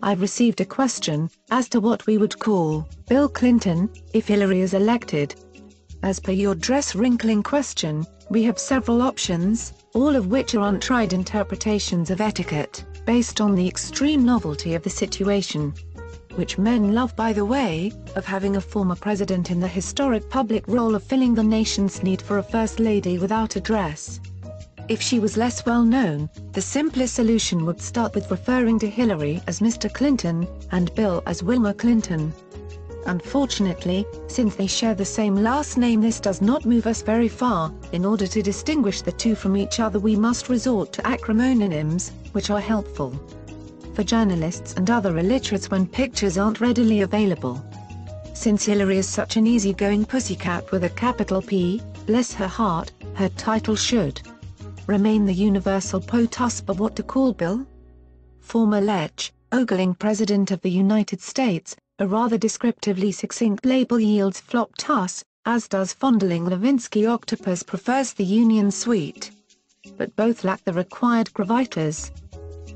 I've received a question as to what we would call Bill Clinton if Hillary is elected. As per your dress-wrinkling question, we have several options, all of which are untried interpretations of etiquette, based on the extreme novelty of the situation. Which men love, by the way, of having a former president in the historic public role of filling the nation's need for a first lady without a dress. If she was less well known, the simplest solution would start with referring to Hillary as Mr. Clinton, and Bill as Wilma Clinton. Unfortunately, since they share the same last name, this does not move us very far. In order to distinguish the two from each other, we must resort to acronyms, which are helpful for journalists and other illiterates when pictures aren't readily available. Since Hillary is such an easygoing pussycat with a capital P, bless her heart, her title should remain the universal POTUS. But what to call Bill? Former Lech, ogling President of the United States, a rather descriptively succinct label yields flop tuss, as does fondling Levinsky octopus prefers the Union suite. But both lack the required gravitas.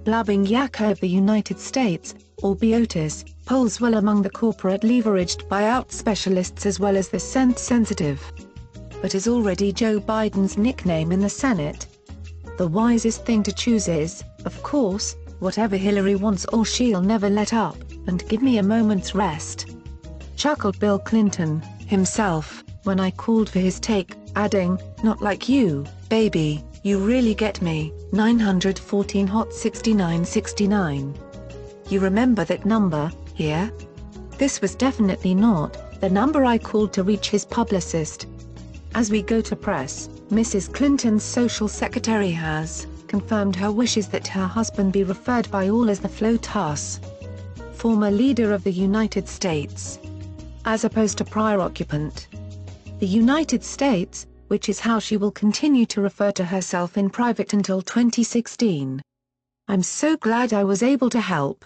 Blabbing yakka of the United States, or BOTUS, polls well among the corporate leveraged buyout specialists as well as the sensitive. But is already Joe Biden's nickname in the Senate. The wisest thing to choose is, of course, whatever Hillary wants, or she'll never let up, and give me a moment's rest. Chuckled Bill Clinton, himself, when I called for his take, adding, not like you, baby, you really get me, 914 hot 6969. You remember that number, here? This was definitely not the number I called to reach his publicist. As we go to press, Mrs. Clinton's social secretary has confirmed her wishes that her husband be referred by all as the FLOTUS, former leader of the United States, as opposed to prior occupant. The United States, which is how she will continue to refer to herself in private until 2016. I'm so glad I was able to help.